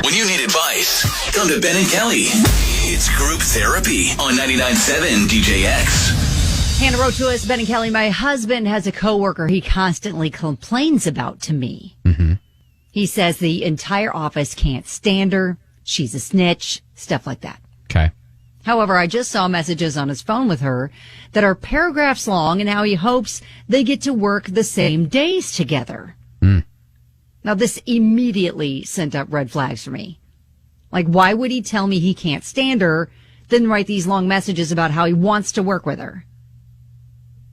When you need advice, come to Ben and Kelly. It's group therapy on 99.7 DJX. Hannah wrote to us, Ben and Kelly, my husband has a coworker he constantly complains about to me. Mm-hmm. He says the entire office can't stand her. She's a snitch, stuff like that. Okay. However, I just saw messages on his phone with her that are paragraphs long and how he hopes they get to work the same days together. Now, this immediately sent up red flags for me. Like, why would he tell me he can't stand her, then write these long messages about how he wants to work with her?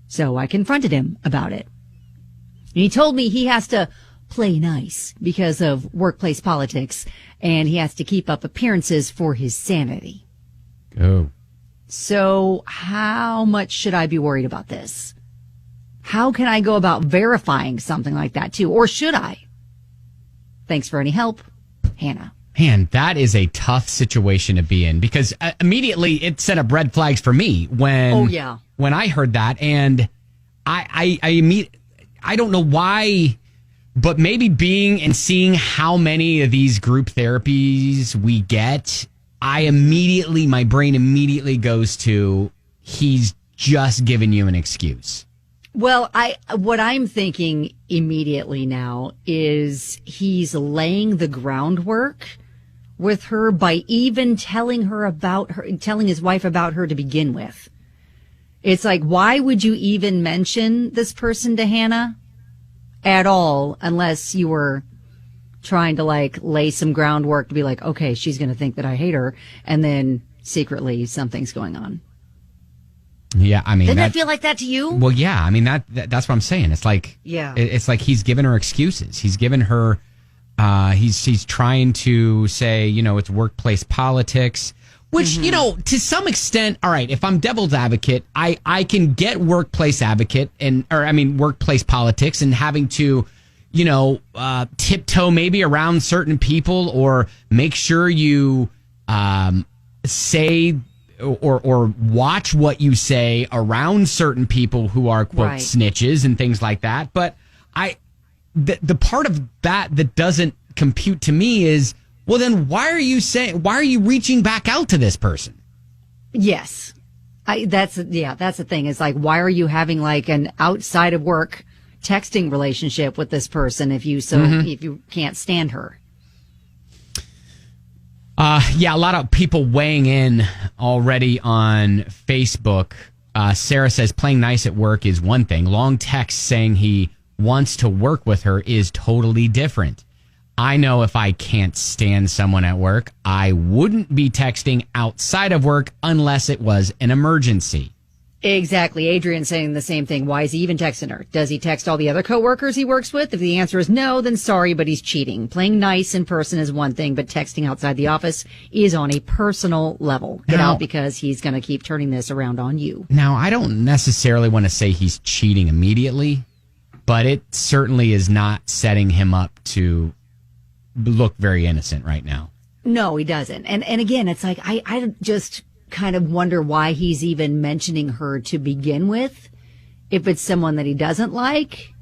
So I confronted him about it. And he told me he has to play nice because of workplace politics, and he has to keep up appearances for his sanity. Oh. So how much should I be worried about this? How can I go about verifying something like that, too? Or should I? Thanks for any help, Hannah. Man, that is a tough situation to be in because immediately it set up red flags for me when I heard that, and I don't know why, but maybe being and seeing how many of these group therapies we get, my brain immediately goes to he's just giving you an excuse. Well, what I'm thinking immediately now is he's laying the groundwork with her by even telling his wife about her to begin with. It's like, why would you even mention this person to Hannah at all unless you were trying to lay some groundwork to be like, okay, she's going to think that I hate her, and then secretly something's going on. Yeah, I mean, didn't that feel like that to you? Well, yeah, I mean that's what I'm saying. It's like, it's like he's giving her excuses. He's giving her, he's trying to say, it's workplace politics, which to some extent, all right. If I'm devil's advocate, I can get workplace workplace politics and having to, tiptoe maybe around certain people or make sure you say. Or watch what you say around certain people who are, quote, snitches and things like that. But the part of that doesn't compute to me is, well, then why are you reaching back out to this person? Yes. That's the thing. It's like, why are you having an outside of work texting relationship with this person if you can't stand her? A lot of people weighing in already on Facebook. Sarah says playing nice at work is one thing. Long text saying he wants to work with her is totally different. I know if I can't stand someone at work, I wouldn't be texting outside of work unless it was an emergency. Exactly. Adrian's saying the same thing. Why is he even texting her? Does he text all the other coworkers he works with? If the answer is no, then sorry, but he's cheating. Playing nice in person is one thing, but texting outside the office is on a personal level. Get out because he's going to keep turning this around on you. Now, I don't necessarily want to say he's cheating immediately, but it certainly is not setting him up to look very innocent right now. No, he doesn't. And again, it's like, I just kind of wonder why he's even mentioning her to begin with, if it's someone that he doesn't like.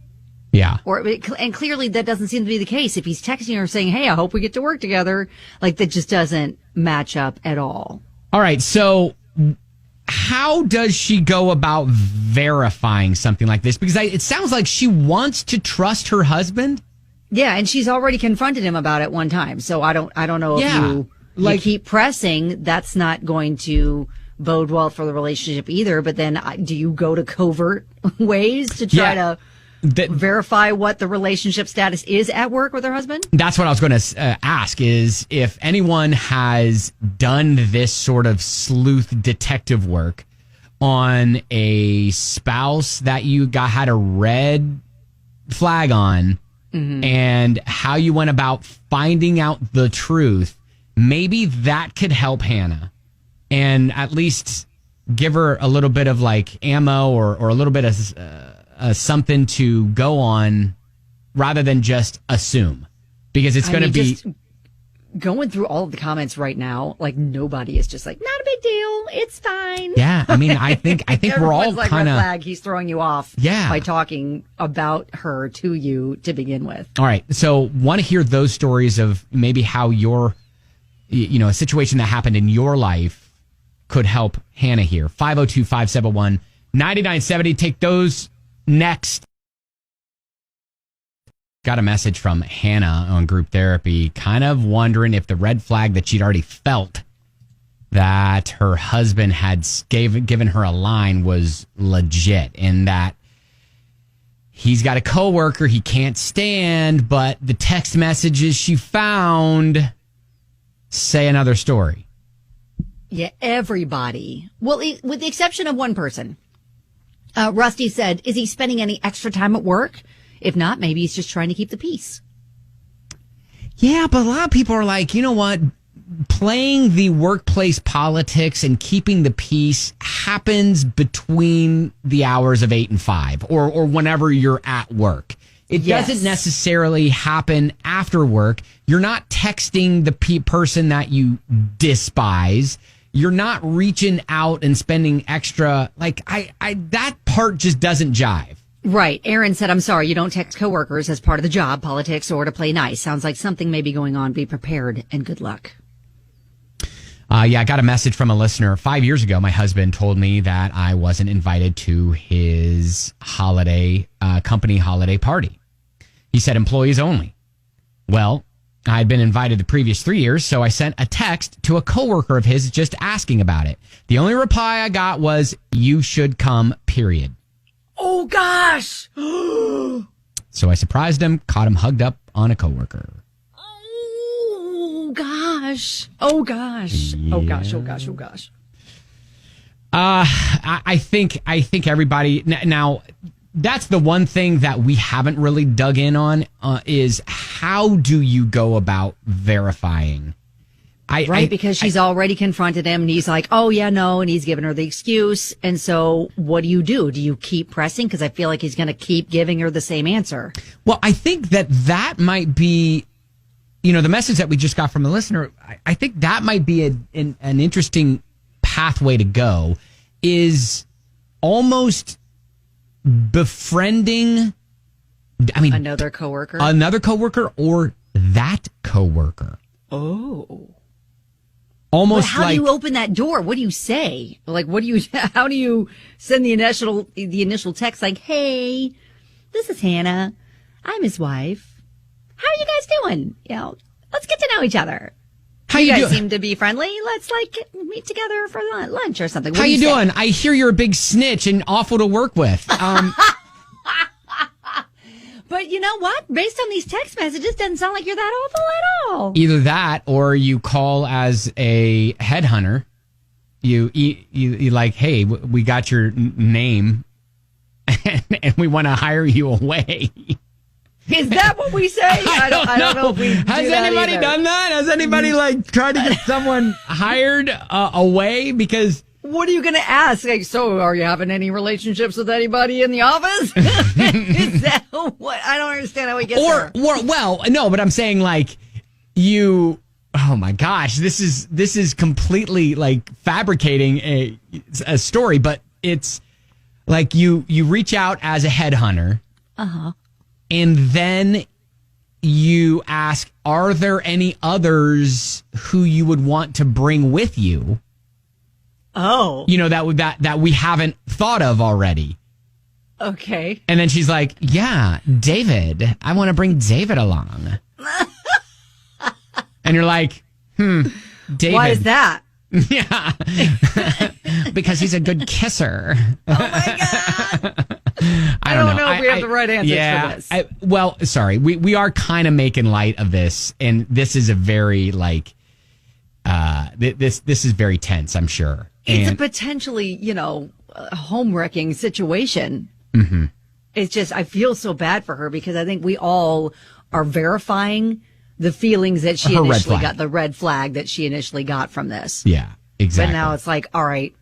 Yeah. And clearly that doesn't seem to be the case. If he's texting her saying, hey, I hope we get to work together, that just doesn't match up at all. All right. So how does she go about verifying something like this? Because it sounds like she wants to trust her husband. Yeah. And she's already confronted him about it one time. So I don't know if you keep pressing, that's not going to bode well for the relationship either. But then do you go to covert ways to try to verify what the relationship status is at work with her husband? That's what I was going to ask, is if anyone has done this sort of sleuth detective work on a spouse that you had a red flag on, and how you went about finding out the truth. Maybe that could help Hannah and at least give her a little bit of ammo or a little bit of something to go on rather than just assume, because it's going to be just going through all of the comments right now. Nobody is just not a big deal. It's fine. Yeah, I mean, I think we're all like, kind red of flag. He's throwing you off. Yeah. By talking about her to you to begin with. All right. So want to hear those stories of maybe how your, a situation that happened in your life could help Hannah here. 502-571-9970. Take those next. Got a message from Hannah on group therapy, kind of wondering if the red flag that she'd already felt that her husband had given her a line was legit, and that he's got a coworker he can't stand, but the text messages she found say another story. Yeah, everybody. Well, with the exception of one person. Rusty said, is he spending any extra time at work? If not, maybe he's just trying to keep the peace. Yeah, but a lot of people are like, you know what? Playing the workplace politics and keeping the peace happens between the hours of 8 and 5 or whenever you're at work. It doesn't necessarily happen after work. You're not texting the person that you despise. You're not reaching out and spending extra. Like, that part just doesn't jive. Right. Aaron said, I'm sorry, you don't text coworkers as part of the job, politics, or to play nice. Sounds like something may be going on. Be prepared and good luck. I got a message from a listener. 5 years ago, my husband told me that I wasn't invited to his company holiday party. He said employees only. Well, I'd been invited the previous 3 years, so I sent a text to a coworker of his just asking about it. The only reply I got was, you should come, period. Oh, gosh. So I surprised him, caught him hugged up on a coworker. Oh, gosh. Oh, gosh. Yeah. Oh, gosh. Oh, gosh. Oh, gosh. I think everybody now. That's the one thing that we haven't really dug in on is how do you go about verifying? Because she's already confronted him and he's like, oh, yeah, no. And he's given her the excuse. And so what do? Do you keep pressing? Because I feel like he's going to keep giving her the same answer. Well, I think that might be, the message that we just got from the listener. I think that might be an interesting pathway to go, is almost befriending, another coworker or that coworker. Oh. Almost. But how do you open that door? What do you say? Like, how do you send the initial text like, hey, this is Hannah. I'm his wife. How are you guys doing? Let's get to know each other. How you guys doing? Seem to be friendly. Let's meet together for lunch or something. How you doing? I hear you're a big snitch and awful to work with. But you know what? Based on these text messages, doesn't sound like you're that awful at all. Either that, or you call as a headhunter. You like, hey, we got your name, and we want to hire you away. Is that what we say? I don't know if we Has anybody done that? Has anybody tried to get someone hired away? Because what are you going to ask? Like, so are you having any relationships with anybody in the office? Is that what? I don't understand how we get there. Well, no, but I'm saying you. Oh my gosh, this is completely fabricating a story, but it's like you reach out as a headhunter. Uh-huh. And then you ask, are there any others who you would want to bring with you? Oh. That we haven't thought of already. Okay. And then she's like, yeah, David. I want to bring David along. And you're like, David. Why is that? Yeah. Because he's a good kisser. Oh, my God. I don't know if we have the right answers for this. Sorry. We are kind of making light of this, and this is a very, this is very tense, I'm sure. It's a potentially, home-wrecking situation. Mm-hmm. It's just, I feel so bad for her because I think we all are verifying the feelings that she initially got, the red flag that she initially got from this. Yeah, exactly. But now it's like, all right,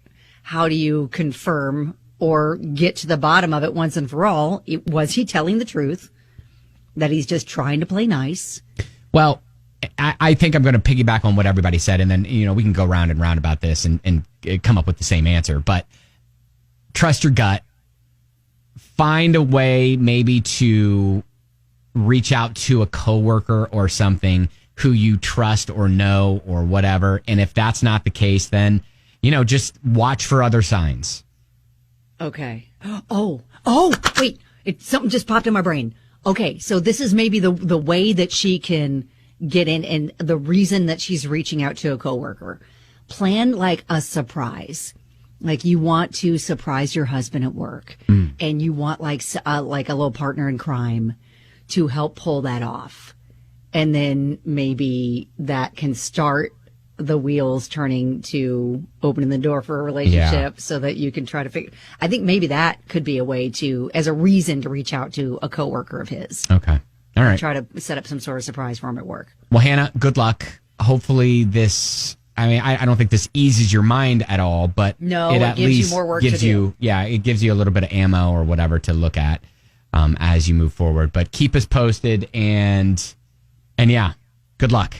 how do you confirm or get to the bottom of it once and for all? Was he telling the truth? That he's just trying to play nice? Well, I think I'm going to piggyback on what everybody said, and then we can go round and round about this and come up with the same answer. But trust your gut. Find a way maybe to reach out to a coworker or something who you trust or know or whatever. And if that's not the case, then just watch for other signs. Okay. Oh, wait. Something just popped in my brain. Okay, so this is maybe the way that she can get in, and the reason that she's reaching out to a coworker. Plan like a surprise. Like you want to surprise your husband at work, and you want like a little partner in crime to help pull that off. And then maybe that can start the wheels turning to opening the door for a relationship so that you can try to figure. I think maybe that could be a way as a reason to reach out to a coworker of his. Okay. All right. Try to set up some sort of surprise for him at work. Well, Hannah, good luck. Hopefully I don't think this eases your mind at all, but no, it at gives least you more work gives to you, do. it gives you a little bit of ammo or whatever to look at as you move forward. But keep us posted and good luck.